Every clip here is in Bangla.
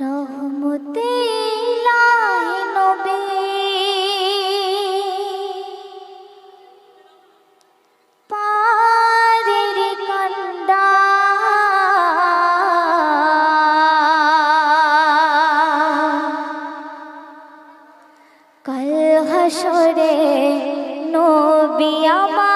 রহমতে ইলাহি নবী পারের কান্ডা কাল হাসরে নবী আমার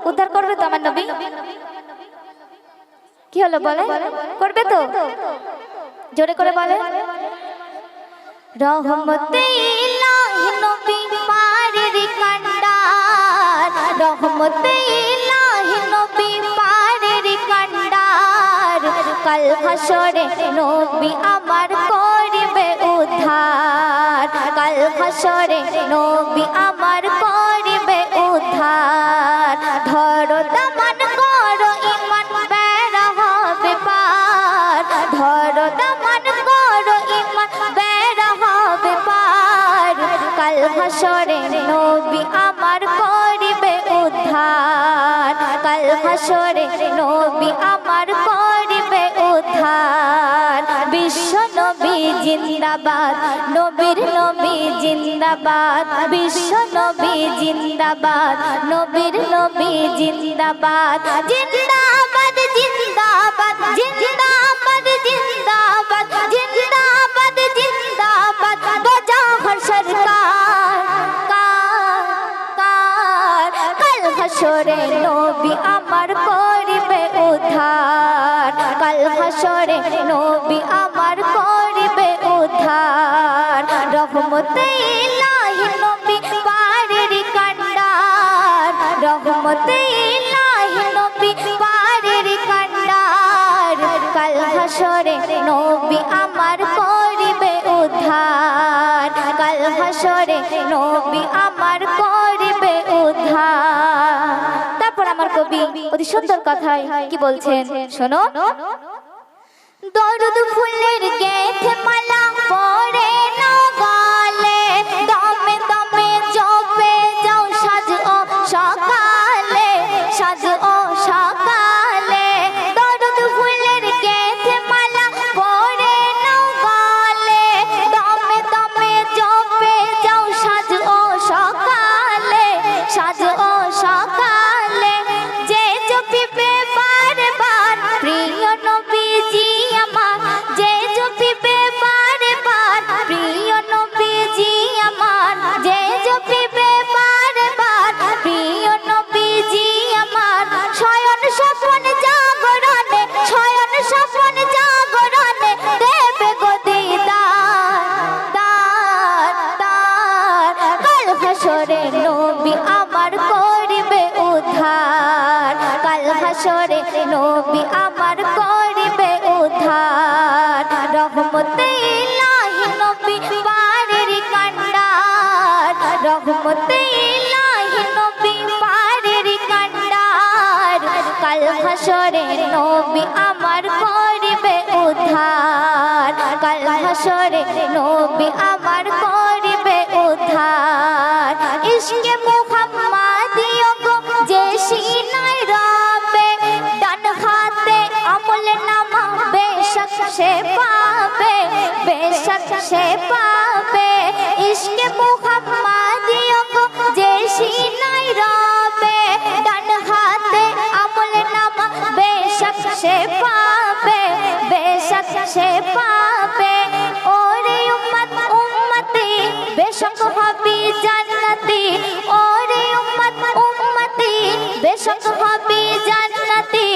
উদ্ধার করবে তো আমার নবী? কি হলো বলে? করবে তো? জোরে করে বলে। রহমতে ইলাহি নবী পারের কান্ডার, রহমতে ইলাহি নবী পারের কান্ডার, কাল হাসরে নবী আমার করিবে উদ্ধার, কাল হাসরে নবী আমার করিবে উদ্ধার। ধরো দামান করো ঈমান বেড়া হবে পার, ধরো দামান করো ঈমান বেড়া হবে পার, কাল হাসরে নবী আমার করিবে উদ্ধার, কাল হাসরে নবী আমার করিবে উদ্ধার। বিশ্ব নবী জিন্দাবাদ, নবীর নবী জিন্দাবাদ, বিশ্ব নবী জিন্দাবাদ, নবীর নবী জিন্দাবাদ, জিন্দাবাদ জিন্দাবাদ জিন্দাবাদ জিন্দাবাদ জিন্দাবাদ জিন্দাবাদ। বাজা হর সরকার কার কার, কাল হাসরে নবী আমার করিবে উদ্ধার, কাল হাসরে নবী আমার করিবে উদ্ধার। রহমতে ইলাহি নবী পারের কান্ডার, রহমতে ইলাহি নবী পারের কান্ডার, কাল হাসরে নবী আমার করিবে উদ্ধার, কাল হাসরে নবী আমার করিবে উদ্ধার। তারপর আমার কবি অতি সুন্দর কথায় কি বলছেন শোনো। দরুদ ফুলের গেথে মালা পরে নাও গলে, দমে দমে জপে যাও সাজ ও সকালে, সাজ ও সকালে। দরুদ ফুলের গেথে মালা পরে নাও গলে, দমে দমে জপে যাও সাজ ও সকালে, সাজ ও সকালে। যে জপিবে বারবার প্রিয় নবীজি আমার, যে জপিবে বারবার প্রিয় নবীজি আমার, যে জপিবে বারবার প্রিয় নবীজি আমার, শয়ন স্বপন জাগরণে, শয়ন স্বপন জাগরণে দেবে গো দিদার তার তার। কাল হাসরে নবী আমার করিবে উদ্ধার, কাল হাসরে নবী আমার করিবে উদ্ধার। রহমতে ইলাহি নবী পারের কান্ডার, রহমতে ইলাহি নবী পারের কান্ডার, কাল হাসরে নবী আমার করিবে উদ্ধার, কাল হাসরে নবী আমার করিবে উদ্ধার। ইশকে মুহাম্মাদিয় গো যে সিনায় রবে, ডান হাতে আমল নামা বেশক সে পাবে, বেশক সে পাবে। ইশকে মুহাম্মাদিয় গো যে সিনায় রবে, ডান হাতে আমল নামা বেশক সে পাবে, বেশক সে পাবে। ওরে উম্মত উম্মতি বেশক হবি জান্নতি, ওরে উম্মত উম্মতি বেশক হবি জান্নতি।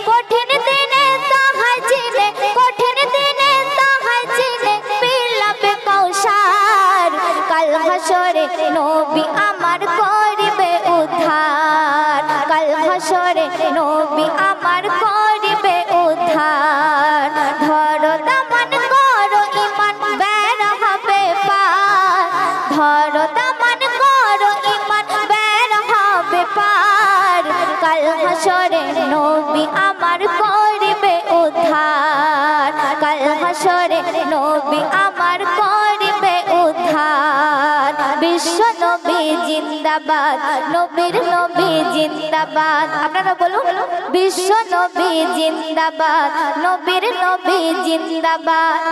কঠিন দিনে তাহাই চিনে, কঠিন দিনে তাহাই চিনে বিলাবে কৌশার, কাল হাসরে নবী আমার করিবে উদ্ধার, কাল হাসরে নবী আমার করিবে উদ্ধার। ধরো দামান করো ঈমান বেড়া হবে পার, ধরো দামান করো ঈমান বেড়া হবে পার, কাল হাসরে নবী আমার করিবে উদ্ধার, কাল হাসরে নবী আমার করিবে উদ্ধার। বিশ্ব বিশ্ব নবী জিন্দাবাদ, নবীর নবী জিন্দাবাদ। আপনারা বলুন, বিশ্ব নবী জিন্দাবাদ, নবীর নবী জিন্দাবাদ,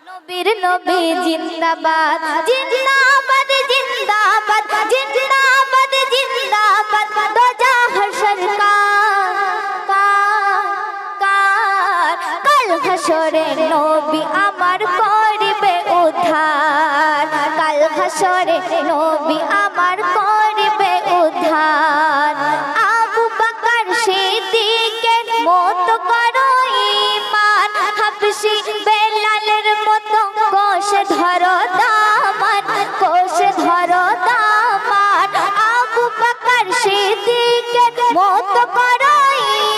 নবীর নবী জিন্দাবাদ, জিন্দাবাদ জিন্দাবাদ জিন্দাবাদ জিন্দাবাদ। দোজাহার সরকার কাল হাসরে নবী আমার করিবে উদ্ধার, কাল হাসরে নবী আমার করিবে উদ্ধার। আবু বকর সিদ্দিকের মতো করো ঈমান, হাবশী বেলালের মতো কোষ ধরো দামান, কোষ ধরো দামান। আবু বকর সিদ্দিকের মতো করো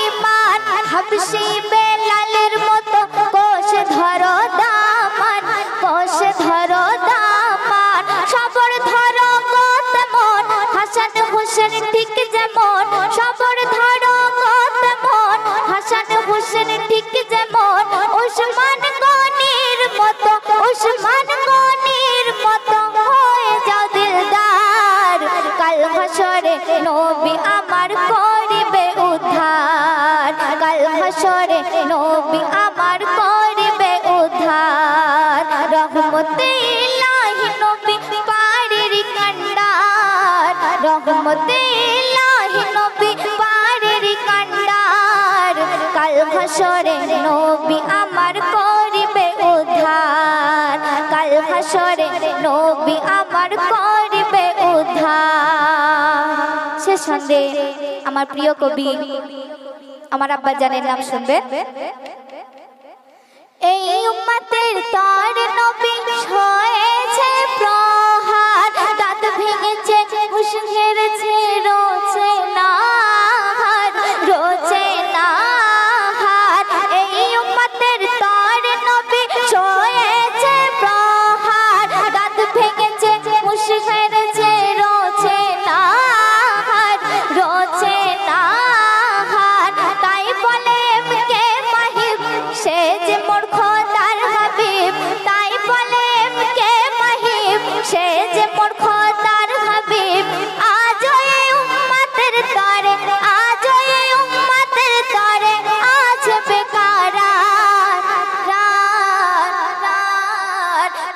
ঈমান, হাবশী বেলালের মতো কোষ ধরো দামান, কোষ ধরো দামান। সবর ধরো গো তেমন হাসান হোসেন ঠিক যেমন, সবর ধরো গো তেমন হাসান হোসেন ঠিক যেমন। উসমান গনির মতো, উসমান গনির মতো হয়ে যাও দিলদার, কাল হাসরে নবী আমার করিবে উদ্ধার, কাল হাসরে নবী আমার করিবে উদ্ধার। রহমতে ইলাহি নবী পারের কান্ডার, রহমতে ইলাহি নবী পারের কান্ডার। কাল হাসরে নবী আমার করিবে উদ্ধার, কাল হাসরে নবী আমার করিবে উদ্ধার। শেষ ছন্দে আমার প্রিয় কবি আমার আব্বা জানের নাম শুনবেন। এই উম্মতের তর নবী হয়েছে প্রহার, দাঁত ভেঙেছে হুঁশ হেরেছে রোচে না হার, রোচে না হার। এই উম্মতের তর নবী হয়েছে প্রহার, দাঁত ভেঙেছে হুঁশ হেরেছে রোচে না হার, রোচে না হার। তাই বলে কে মাহিব সে যে মোর খোদার হাবিব, তাই বলে কে মাহিব সে যে মোর খোদার হাবিব। আজ এই উম্মতের তরে, আজ এই উম্মতের তরে আছে বেকারার,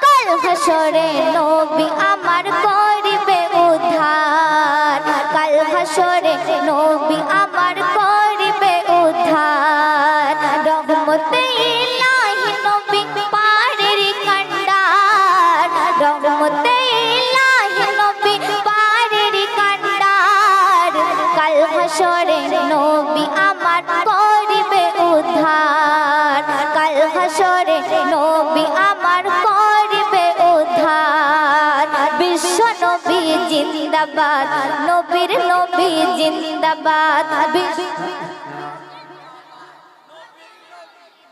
কাল হাসরে নবী আমার করিবে উদ্ধার, কাল হাসরে নবী আমার করিবে উদ্ধার। রহমতে ইলাহি নবী পারের কান্ডার, রহমতে ইলাহি নবী পারের কান্ডার। কাল হাসরে নবী আমার করিবে উদ্ধার, কাল হাসরে নবী আমার করিবে উদ্ধার। বিশ্ব নবী জিন্দাবাদ, নবীর নবী জিন্দাবাদ,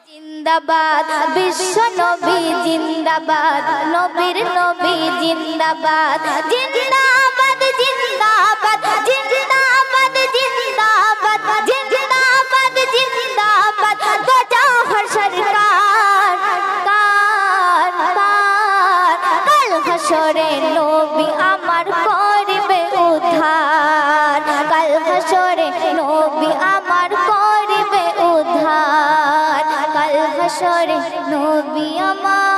জিন্দাবাদ। বিশ্ব নবী জিন্দাবাদ, নবীর নবী জিন্দাবাদ, জিন্দাবাদ জিন্দাবাদ জিন্দাবাদ জিন্দাবাদ জিন্দাবাদ জিন্দাবাদ। দোজাহার সরকার কাল হাসরে নবী আমার করিবে উদ্ধার, কাল হাসরে নবী আমার করিবে উদ্ধার, কাল হাসরে নবী আমার